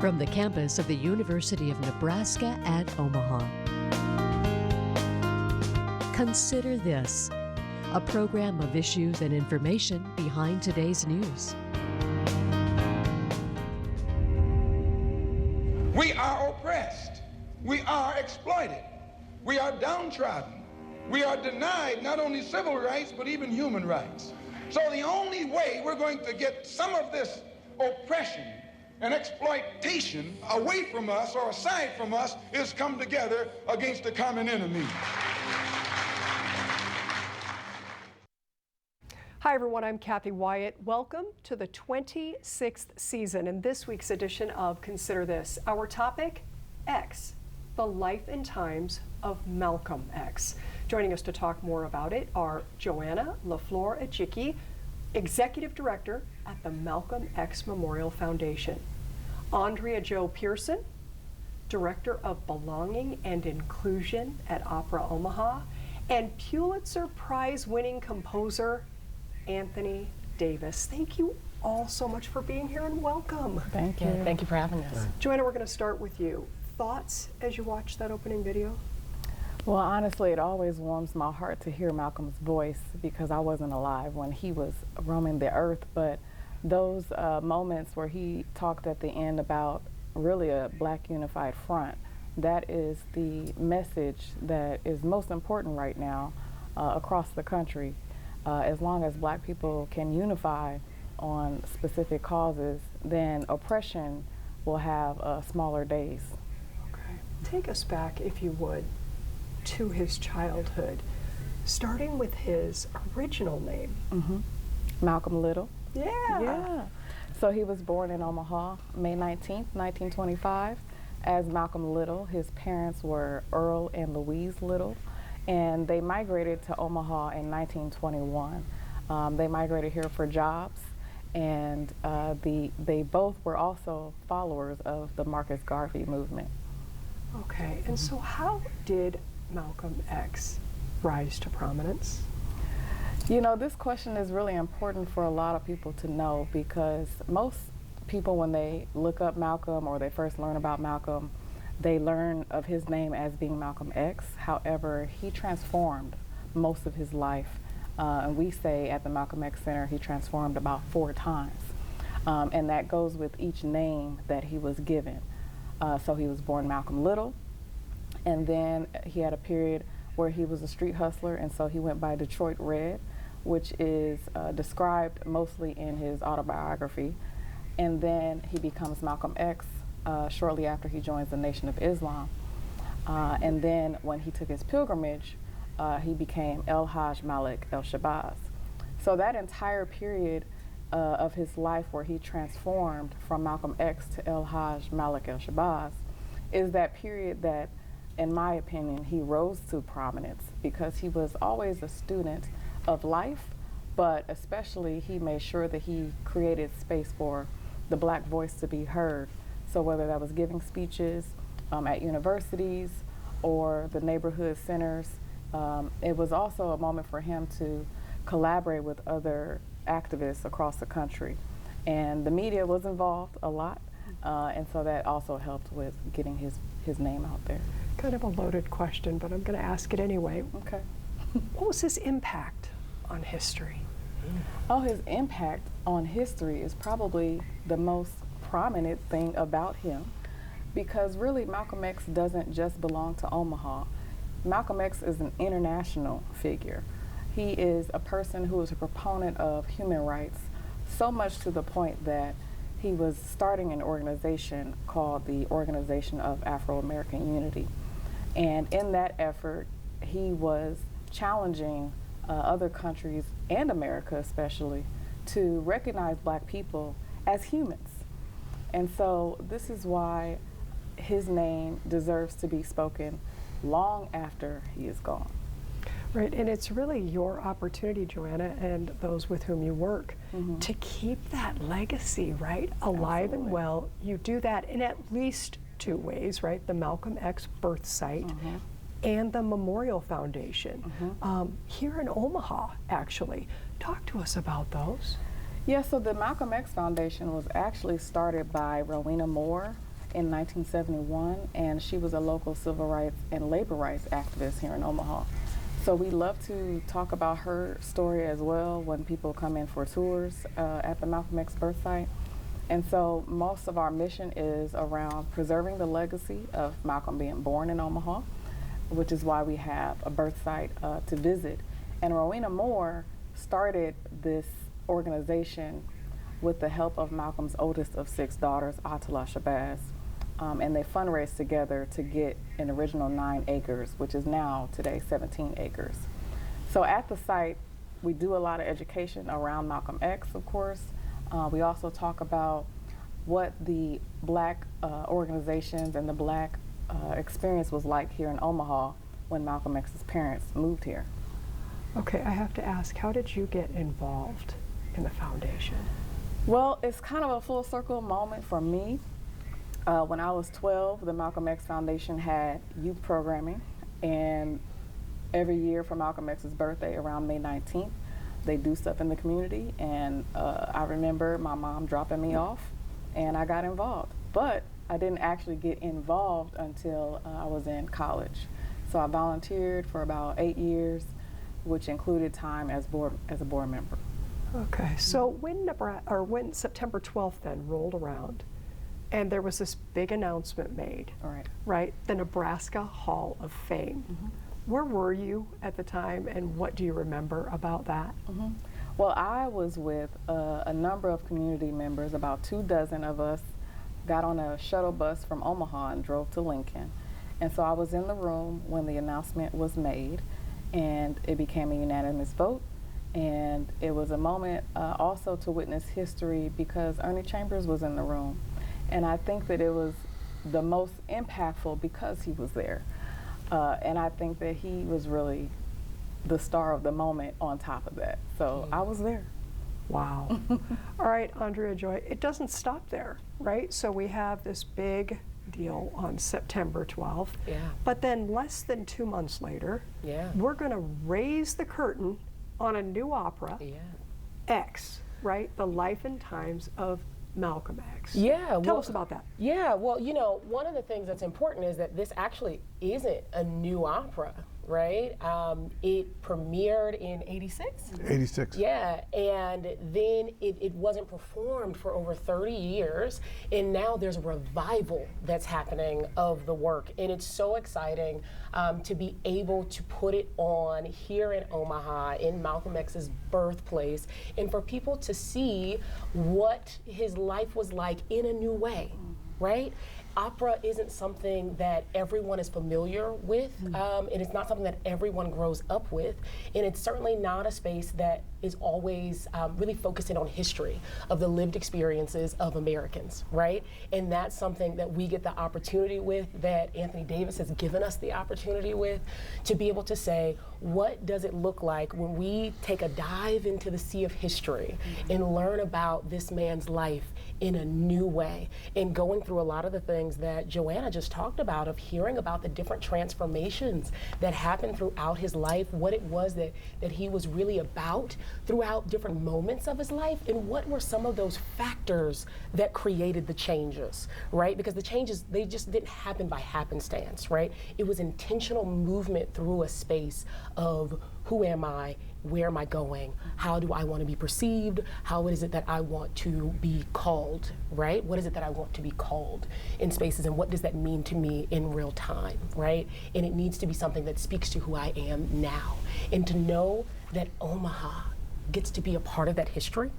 from the campus of the University of Nebraska at Omaha. Consider This, a program of issues and information behind today's news. We are oppressed. We are exploited. We are downtrodden. We are denied not only civil rights, but even human rights. So the only way we're going to get some of this oppression and exploitation away from us or aside from us is come together against the common enemy. Hi everyone, I'm Kathy Wyatt. Welcome to the 26th season and this week's edition of Consider This. Our topic, X, the life and times of Malcolm X. Joining us to talk more about it are Joanna LaFleur Ajicki, Executive Director at the Malcolm X Memorial Foundation, Andrea Jo Pearson, Director of Belonging and Inclusion at Opera Omaha, and Pulitzer Prize-winning composer Anthony Davis. Thank you all so much for being here and welcome. Thank you. Thank you for having us. Joanna, we're going to start with you. Thoughts as you watch that opening video? Well, honestly, it always warms my heart to hear Malcolm's voice because I wasn't alive when he was roaming the earth, but those moments where he talked at the end about really a black unified front, that is the message that is most important right now across the country. As long as black people can unify on specific causes, then oppression will have smaller days. Okay. Take us back, if you would, to his childhood, starting with his original name. Malcolm Little. Yeah. So he was born in Omaha, May 19th, 1925, as Malcolm Little. His parents were Earl and Louise Little, and they migrated to Omaha in 1921. They migrated here for jobs, and they both were also followers of the Marcus Garvey movement. Okay, and so how did Malcolm X rise to prominence? You know, this question is really important for a lot of people to know because most people, when they look up Malcolm or they first learn about Malcolm, they learn of his name as being Malcolm X. However, he transformed most of his life. And we say at the Malcolm X Center, he transformed about 4 times. And that goes with each name that he was given. So he was born Malcolm Little, and then he had a period where he was a street hustler, and so he went by Detroit Red, which is described mostly in his autobiography. And then he becomes Malcolm X shortly after he joins the Nation of Islam. And then when he took his pilgrimage, he became El Hajj Malik El Shabazz. So that entire period of his life where he transformed from Malcolm X to El Hajj Malik El Shabazz is that period that, in my opinion, he rose to prominence because he was always a student of life, but especially he made sure that he created space for the black voice to be heard. So whether that was giving speeches at universities or the neighborhood centers, it was also a moment for him to collaborate with other activists across the country. And the media was involved a lot, and so that also helped with getting his name out there. Kind of a loaded question, but I'm going to ask it anyway. Okay. What was his impact on history? Oh, his impact on history is probably the most prominent thing about him because really Malcolm X doesn't just belong to Omaha. Malcolm X is an international figure. He is a person who is a proponent of human rights, so much to the point that he was starting an organization called the Organization of Afro-American Unity. And in that effort, he was challenging other countries, and America especially, to recognize black people as humans. And so this is why his name deserves to be spoken long after he is gone. Right, and it's really your opportunity, Joanna, and those with whom you work, to keep that legacy, right, alive Absolutely. and well. You do that in at least 2 ways, right? The Malcolm X birth site and the Memorial Foundation here in Omaha, actually. Talk to us about those. Yeah, so the Malcolm X Foundation was actually started by Rowena Moore in 1971, and she was a local civil rights and labor rights activist here in Omaha. So we love to talk about her story as well when people come in for tours at the Malcolm X birth site. And so most of our mission is around preserving the legacy of Malcolm being born in Omaha, which is why we have a birth site to visit. And Rowena Moore started this organization with the help of Malcolm's oldest of 6 daughters, Atala Shabazz. And they fundraised together to get an original 9 acres, which is now today 17 acres. So at the site, we do a lot of education around Malcolm X, of course. We also talk about what the Black organizations and the Black experience was like here in Omaha when Malcolm X's parents moved here. Okay, I have to ask, how did you get involved in the foundation? Well, it's kind of a full circle moment for me. When I was 12, the Malcolm X Foundation had youth programming, and every year for Malcolm X's birthday around May 19th, they do stuff in the community, and I remember my mom dropping me off, and I got involved. But I didn't actually get involved until I was in college. So I volunteered for about 8 years, which included time as a board member. Okay, so when September 12th then rolled around, and there was this big announcement made, right? The Nebraska Hall of Fame. Where were you at the time, and what do you remember about that? Well, I was with a number of community members, about 24 of us, got on a shuttle bus from Omaha and drove to Lincoln. And so I was in the room when the announcement was made, and it became a unanimous vote. And it was a moment also to witness history because Ernie Chambers was in the room. And I think that it was the most impactful because he was there. And I think that he was really the star of the moment on top of that. So I was there. Wow. All right, Andrea Joy, it doesn't stop there, right? So we have this big deal on September 12th. But then less than 2 months later, we're going to raise the curtain on a new opera, X, right? The Life and Times of Malcolm X. Tell us about that. Well, you know, one of the things that's important is that this actually isn't a new opera, right? It premiered in 86? 86. Yeah, and then it wasn't performed for over 30 years, and now there's a revival that's happening of the work, and it's so exciting to be able to put it on here in Omaha, in Malcolm X's birthplace, and for people to see what his life was like in a new way, right? Opera isn't something that everyone is familiar with, and it's not something that everyone grows up with, and it's certainly not a space that is always really focusing on history of the lived experiences of Americans, right? And that's something that we get the opportunity with, that Anthony Davis has given us the opportunity with, to be able to say, what does it look like when we take a dive into the sea of history and learn about this man's life in a new way, and going through a lot of the things that Joanna just talked about, of hearing about the different transformations that happened throughout his life, what it was that he was really about throughout different moments of his life, and what were some of those factors that created the changes, right? Because the changes, they just didn't happen by happenstance, right? It was intentional movement through a space of who am I, where am I going, how do I want to be perceived, how is it that I want to be called, right? What is it that I want to be called in spaces, and what does that mean to me in real time, right? And it needs to be something that speaks to who I am now. And to know that Omaha gets to be a part of that history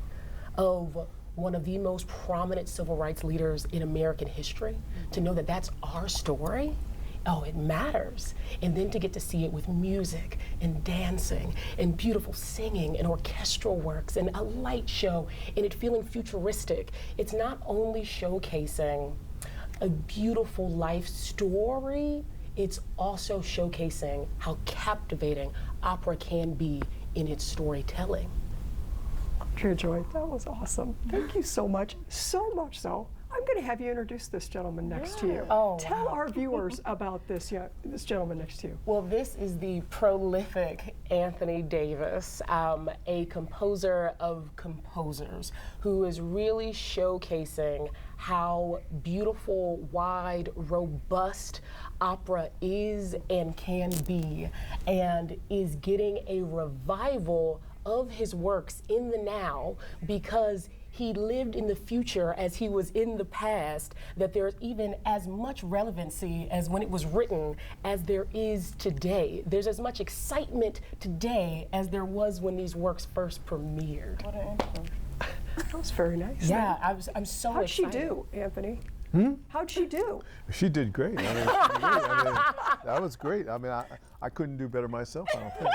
of one of the most prominent civil rights leaders in American history, to know that that's our story, oh, it matters. And then to get to see it with music and dancing and beautiful singing and orchestral works and a light show, and it feeling futuristic. It's not only showcasing a beautiful life story, it's also showcasing how captivating opera can be in its storytelling. Andrea Joy, that was awesome. Thank you so much so. I'm going to have you introduce this gentleman next to you. Oh, Tell wow. our viewers about this gentleman next to you. Well, this is the prolific Anthony Davis, a composer of composers who is really showcasing how beautiful, wide, robust opera is and can be, and is getting a revival of his works in the now because he lived in the future as he was in the past, that there's even as much relevancy as when it was written as there is today. There's as much excitement today as there was when these works first premiered. What an intro. That was very nice. Yeah, I'm so How'd she excited. do, Anthony? How'd she do? She did great. I mean, that was great. I mean, I couldn't do better myself, I don't think.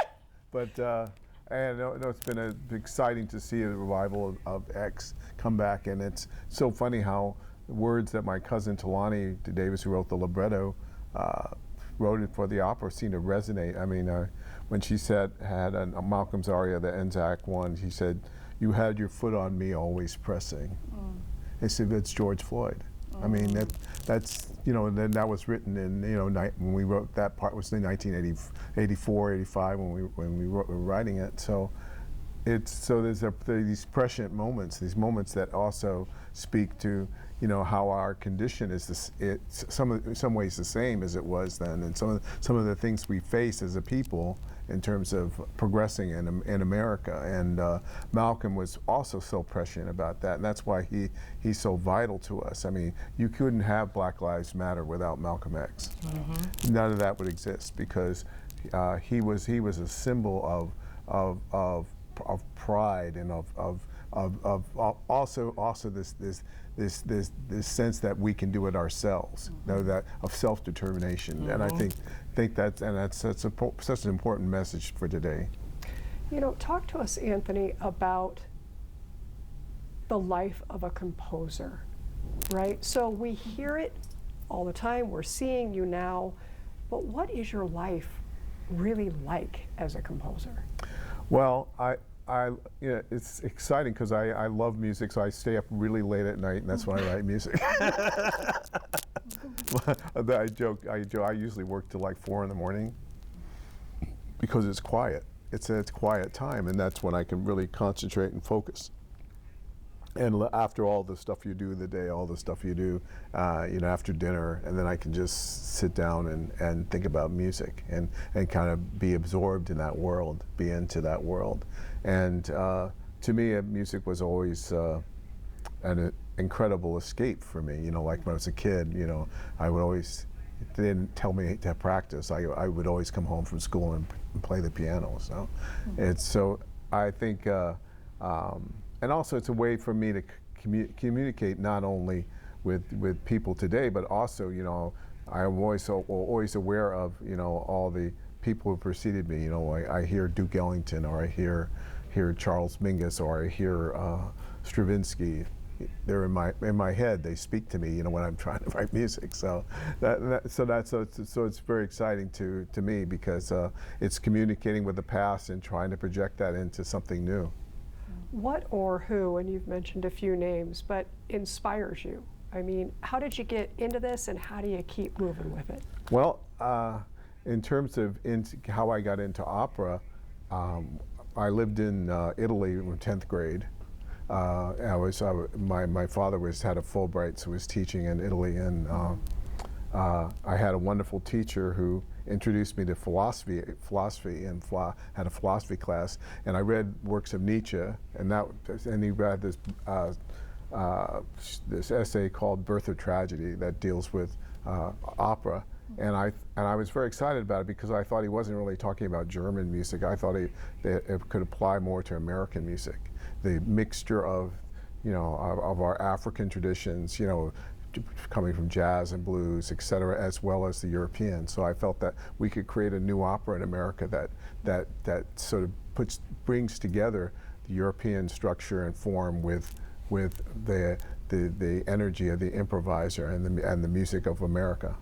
But and no, it's been exciting to see a revival of X come back, and it's so funny how words that my cousin Talani Davis, who wrote the libretto, wrote it for the opera, seemed to resonate. I mean, when she had a Malcolm's aria that ends Act 1, she said, "You had your foot on me, always pressing." They said that's George Floyd. I mean, that's, you know, and then that was written in, you know, when we wrote that part was in 1984, 85 when we were writing it. So there's these prescient moments, these moments that also speak to, you know, how our condition is it's some ways the same as it was then, and some of the things we face as a people in terms of progressing in America. And Malcolm was also so prescient about that, and that's why he's so vital to us. I mean, you couldn't have Black Lives Matter without Malcolm X. None of that would exist because he was a symbol of pride and of also this sense that we can do it ourselves, you know, that of self-determination. And I think that's such an important message for today. You know, talk to us, Anthony, about the life of a composer, right? So we hear it all the time, we're seeing you now, but what is your life really like as a composer? Well, you know, it's exciting because I love music, so I stay up really late at night, and that's when I write music. I joke. I usually work till like 4 in the morning because it's quiet. It's quiet time, and that's when I can really concentrate and focus. And after all the stuff you do in the day, all the stuff you do, you know, after dinner, and then I can just sit down and think about music and kind of be absorbed in that world, be into that world. And to me, music was always an incredible escape for me. You know, like when I was a kid, you know, I would always, they didn't tell me to practice. I would always come home from school and play the piano. So it's so I think. And also it's a way for me to communicate not only with people today, but also, you know, I'm always aware of, you know, all the people who preceded me. You know, I hear Duke Ellington, or I hear Charles Mingus, or I hear Stravinsky. They're in my head. They speak to me, you know, when I'm trying to write music. So it's very exciting to me because it's communicating with the past and trying to project that into something new. What or who, and you've mentioned a few names, but inspires you? I mean, how did you get into this, and how do you keep moving with it? Well, in terms of how I got into opera, I lived in Italy in 10th grade. My father had a Fulbright, so was teaching in Italy, and I had a wonderful teacher who introduced me to philosophy, and had a philosophy class, and I read works of Nietzsche, and he read this essay called Birth of Tragedy that deals with opera, and I was very excited about it because I thought he wasn't really talking about German music. I thought that it could apply more to American music, the mixture of, you know, of our African traditions, you know, coming from jazz and blues, et cetera, as well as the European. So I felt that we could create a new opera in America that sort of brings together the European structure and form with the energy of the improviser and the music of America.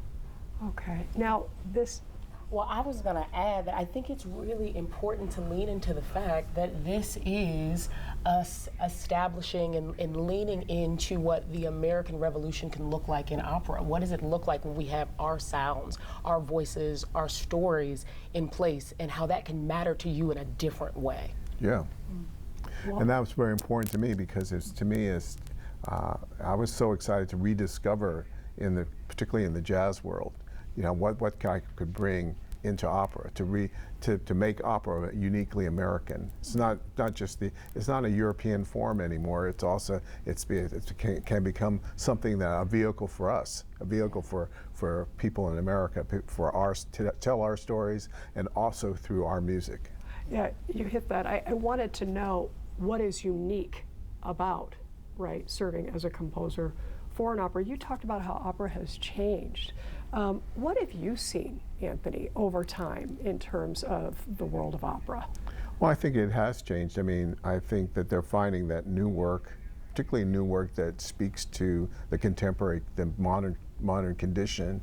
Okay. Now, this Well, I was going to add that I think it's really important to lean into the fact that this is us establishing and leaning into what the American Revolution can look like in opera. What does it look like when we have our sounds, our voices, our stories in place, and how that can matter to you in a different way? Yeah. And that was very important to me because I was so excited to rediscover particularly in the jazz world, what I could bring into opera to make opera uniquely American. It's not it's not a European form anymore. It's also it can become something that a vehicle for us, a vehicle for people in America, to tell our stories, and also through our music. Yeah, you hit that. I wanted to know what is unique about, serving as a composer for an opera. You talked about how opera has changed. What have you seen, Anthony, over time in terms of the world of opera? Well, I think it has changed. I mean, I think that they're finding that new work, particularly new work that speaks to the contemporary, the modern condition,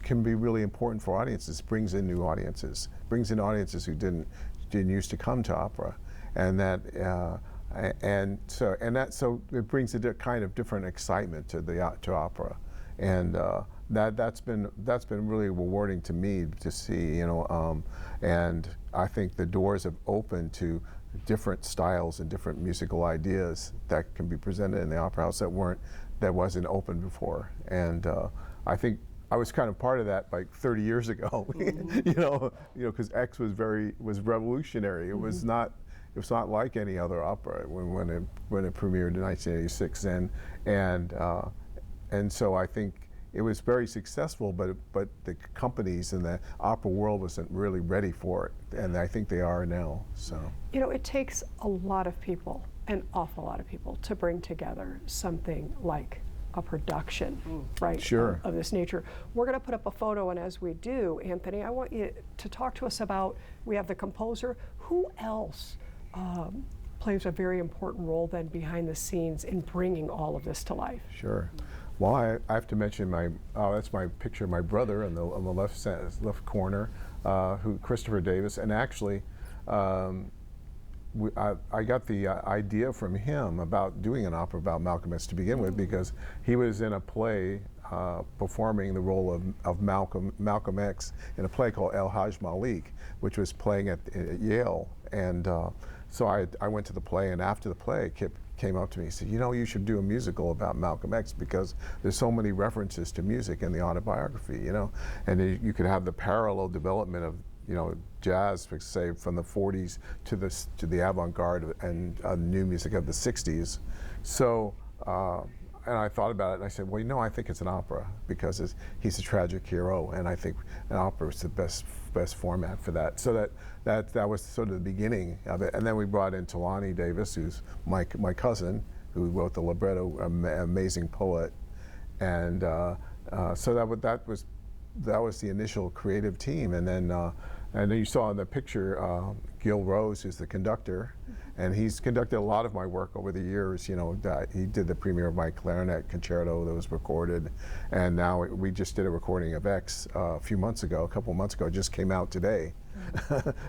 can be really important for audiences. Brings in new audiences, brings in audiences who didn't used to come to opera, and so it brings a kind of different excitement to opera, and that's been really rewarding to me to see, and I think the doors have opened to different styles and different musical ideas that can be presented in the opera house that wasn't open before, and I think I was kind of part of that like 30 years ago, because X was revolutionary. It was not like any other opera when it premiered in 1986, and so I think it was very successful, but the companies in the opera world wasn't really ready for it, and I think they are now. So it takes a lot of people, an awful lot of people, to bring together something like a production, Sure. of this nature. We're going to put up a photo, and as we do, Anthony, I want you to talk to us about, we have the composer. Who else plays a very important role then behind the scenes in bringing all of this to life? Sure. Well, I have to mention that's my picture of my brother on the left corner, Christopher Davis, and actually I got the idea from him about doing an opera about Malcolm X to begin with, because he was in a play performing the role of Malcolm X in a play called El Hajj Malik, which was playing at Yale, and so I went to the play, and after the play, Kip came up to me and said, you should do a musical about Malcolm X, because there's so many references to music in the autobiography, and you could have the parallel development of jazz, say, from the 40s to the avant-garde and new music of the 60s. So, and I thought about it, and I said, well, I think it's an opera, because he's a tragic hero, and I think an opera is the best format for that. So that was sort of the beginning of it. And then we brought in Talani Davis, who's my cousin, who wrote the libretto, amazing poet, and so that was the initial creative team. And then you saw in the picture Gil Rose, who's the conductor, and he's conducted a lot of my work over the years. He did the premiere of my clarinet concerto that was recorded, and now we just did a recording of X a couple months ago. It just came out today,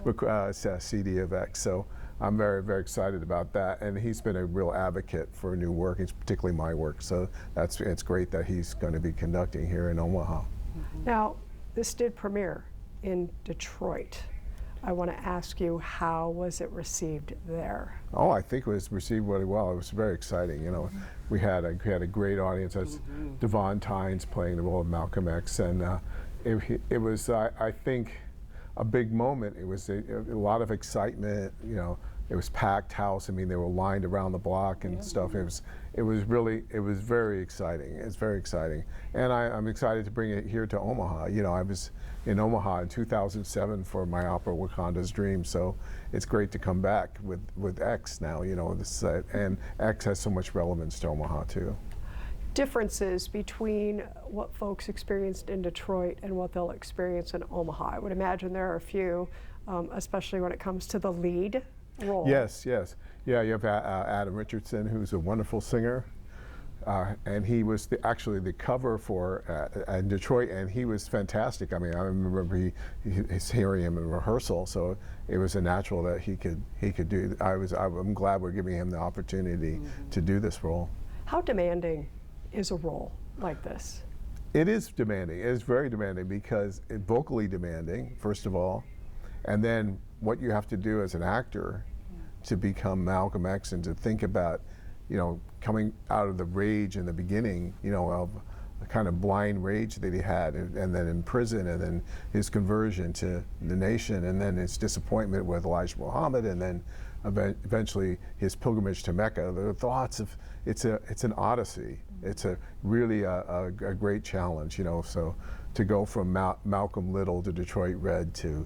it's a CD of X. So I'm very, very excited about that, and he's been a real advocate for new work, particularly my work. So it's great that he's going to be conducting here in Omaha. Now, this did premiere in Detroit. I want to ask you, how was it received there? Oh, I think it was received really well. It was very exciting. We had a great audience. As Devon Tynes playing the role of Malcolm X, and it was, I think, a big moment. It was a lot of excitement. It was packed house. I mean, they were lined around the block and stuff. It was very exciting. It's very exciting, and I'm excited to bring it here to Omaha. I was in Omaha in 2007 for my opera Wakanda's Dream, so it's great to come back with X now. And X has so much relevance to Omaha too. Differences between what folks experienced in Detroit and what they'll experience in Omaha. I would imagine there are a few, especially when it comes to the lead role. Yes. Yeah, you have Adam Richardson, who's a wonderful singer. and he was actually the cover for in Detroit, and he was fantastic. I mean, I remember hearing him in rehearsal, so it was a natural that he could do. I'm glad we're giving him the opportunity to do this role. How demanding is a role like this? It is demanding. It is very demanding because it's vocally demanding, first of all, and then what you have to do as an actor to become Malcolm X and to think about, coming out of the rage in the beginning, of a kind of blind rage that he had, and then in prison, and then his conversion to the nation, and then his disappointment with Elijah Muhammad, and then eventually his pilgrimage to Mecca. The thoughts of it's an odyssey. It's really a great challenge, So to go from Malcolm Little to Detroit Red to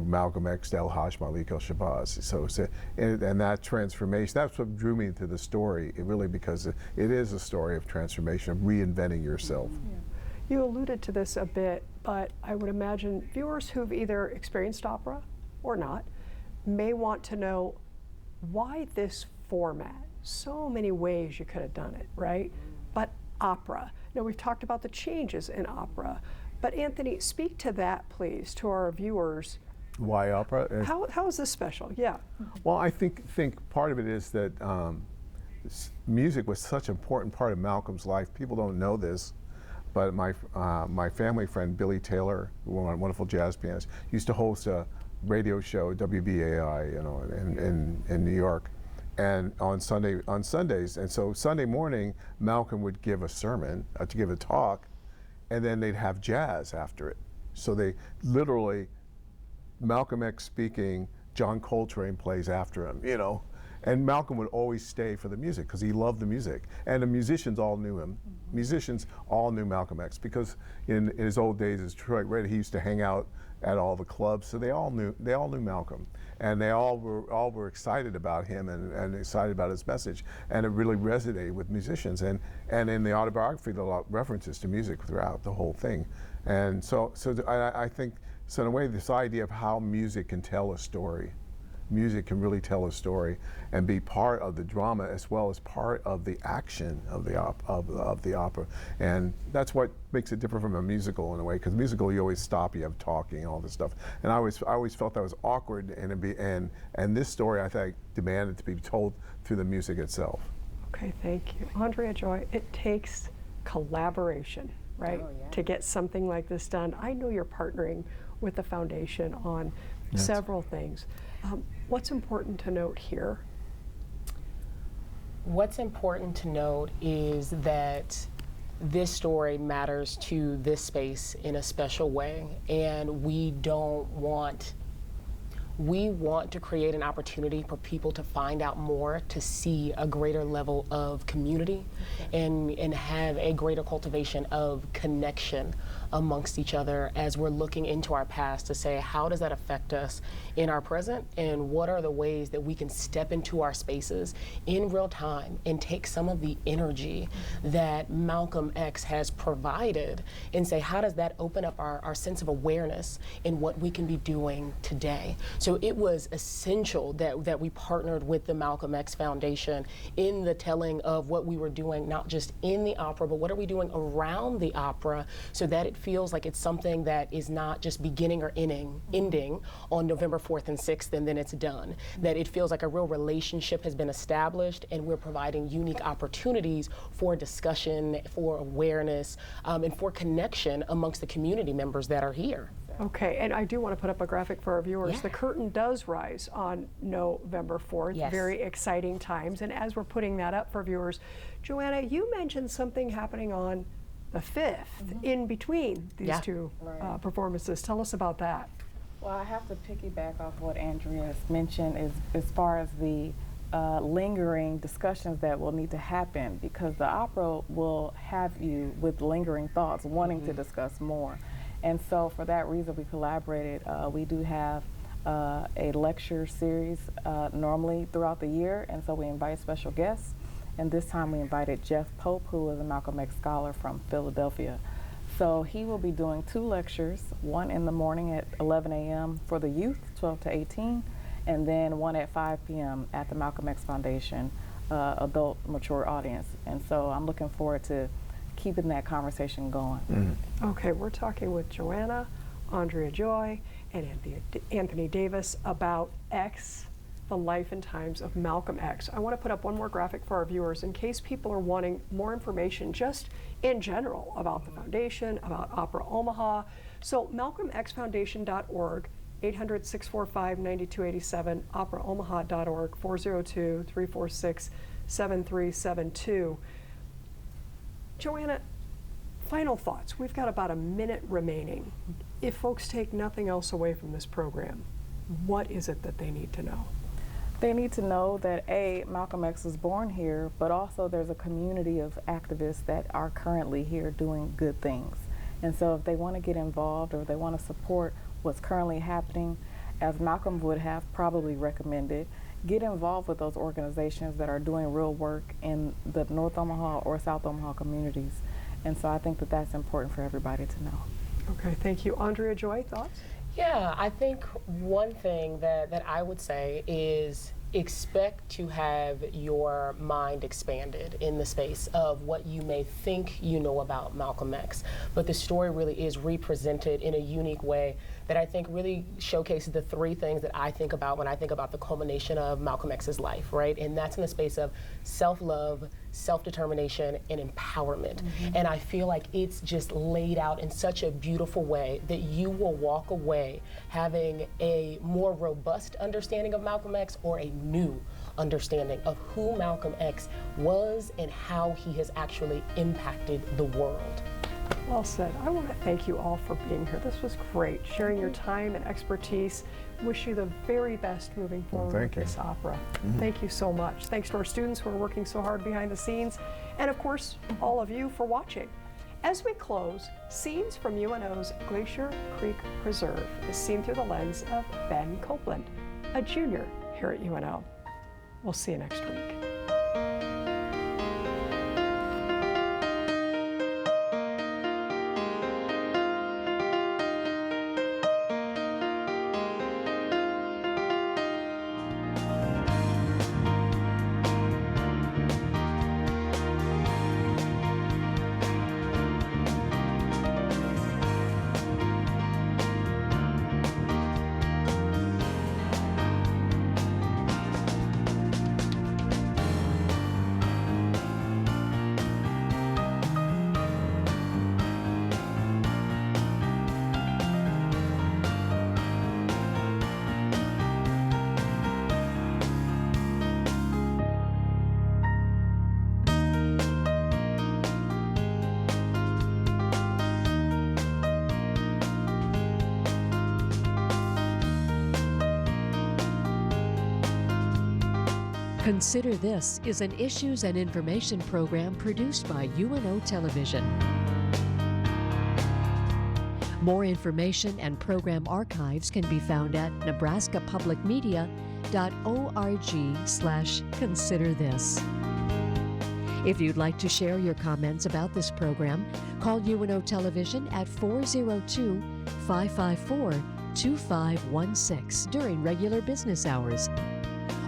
Malcolm X, El Hajj Malik El-Shabazz. And that transformation, that's what drew me to the story, because it is a story of transformation, of reinventing yourself. Yeah. You alluded to this a bit, but I would imagine viewers who've either experienced opera or not may want to know why this format. So many ways you could have done it, right? But opera. Now, we've talked about the changes in opera, but Anthony, speak to that, please, to our viewers. Why opera? How is this special? Yeah. Well, I think part of it is that music was such an important part of Malcolm's life. People don't know this, but my family friend Billy Taylor, a wonderful jazz pianist, used to host a radio show, WBAI, in New York, and on Sundays. And so Sunday morning, Malcolm would give a sermon, to give a talk, and then they'd have jazz after it. So they literally, Malcolm X speaking, John Coltrane plays after him, And Malcolm would always stay for the music because he loved the music. And the musicians all knew him. Musicians all knew Malcolm X because in his old days as Detroit Red, he used to hang out at all the clubs, so they all knew Malcolm. And they all were excited about him and excited about his message. And it really resonated with musicians. And in the autobiography, there are a lot of references to music throughout the whole thing. And so I think, so in a way, this idea of how music can tell a story. Music can really tell a story and be part of the drama as well as part of the action of the opera. And that's what makes it different from a musical in a way, because musical you always stop, you have talking, all this stuff. And I always felt that was awkward, and this story I think demanded to be told through the music itself. Okay, thank you. Andrea Joy, it takes collaboration, right, to get something like this done. I know you're partnering with the foundation on several things. What's important to note here? What's important to note is that this story matters to this space in a special way, and we want to create an opportunity for people to find out more, to see a greater level of community, and have a greater cultivation of connection amongst each other as we're looking into our past to say, how does that affect us in our present, and what are the ways that we can step into our spaces in real time and take some of the energy that Malcolm X has provided and say, how does that open up our sense of awareness in what we can be doing today? So it was essential that we partnered with the Malcolm X Foundation in the telling of what we were doing, not just in the opera, but what are we doing around the opera, so that it feels like it's something that is not just beginning or ending on November 4th and 6th and then it's done. That it feels like a real relationship has been established, and we're providing unique opportunities for discussion, for awareness, and for connection amongst the community members that are here. Okay, and I do want to put up a graphic for our viewers. Yeah. The curtain does rise on November 4th. Yes. Very exciting times. And as we're putting that up for viewers, Joanna, you mentioned something happening on the 5th in between these two performances. Tell us about that. Well, I have to piggyback off what Andrea has mentioned as far as the lingering discussions that will need to happen, because the opera will have you with lingering thoughts, wanting to discuss more. And so for that reason, we collaborated. We do have a lecture series normally throughout the year, and so we invite special guests. And this time we invited Jeff Pope, who is a Malcolm X scholar from Philadelphia. So he will be doing 2 lectures, one in the morning at 11 a.m. for the youth, 12 to 18, and then one at 5 p.m. at the Malcolm X Foundation adult, mature audience. And so I'm looking forward to keeping that conversation going. Okay, we're talking with Joanna, Andrea Joy, and Anthony Davis about X, the life and times of Malcolm X. I want to put up one more graphic for our viewers in case people are wanting more information just in general about the foundation, about Opera Omaha. So malcolmxfoundation.org, 800-645-9287, operaomaha.org, 402-346-7372. Joanna, final thoughts. We've got about a minute remaining. If folks take nothing else away from this program, what is it that they need to know? They need to know that A, Malcolm X was born here, but also there's a community of activists that are currently here doing good things. And so if they want to get involved or they want to support what's currently happening, as Malcolm would have probably recommended, get involved with those organizations that are doing real work in the North Omaha or South Omaha communities. And so I think that that's important for everybody to know. Okay, thank you. Andrea Joy, thoughts? Yeah, I think one thing that I would say is expect to have your mind expanded in the space of what you may think you know about Malcolm X. But the story really is represented in a unique way that I think really showcases the three things that I think about when I think about the culmination of Malcolm X's life, right? And that's in the space of self-love, self-determination, and empowerment. And I feel like it's just laid out in such a beautiful way that you will walk away having a more robust understanding of Malcolm X or a new understanding of who Malcolm X was and how he has actually impacted the world. Well said. I want to thank you all for being here. This was great, sharing your time and expertise. Wish you the very best moving forward with this opera. Thank you so much. Thanks to our students who are working so hard behind the scenes, and of course, all of you for watching. As we close, scenes from UNO's Glacier Creek Preserve is seen through the lens of Ben Copeland, a junior here at UNO. We'll see you next week. Consider This is an issues and information program produced by UNO Television. More information and program archives can be found at nebraskapublicmedia.org/considerthis. If you'd like to share your comments about this program, call UNO Television at 402-554-2516 during regular business hours,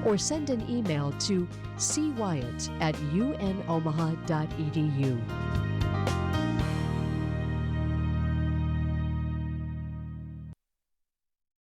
or send an email to cwyatt@unomaha.edu.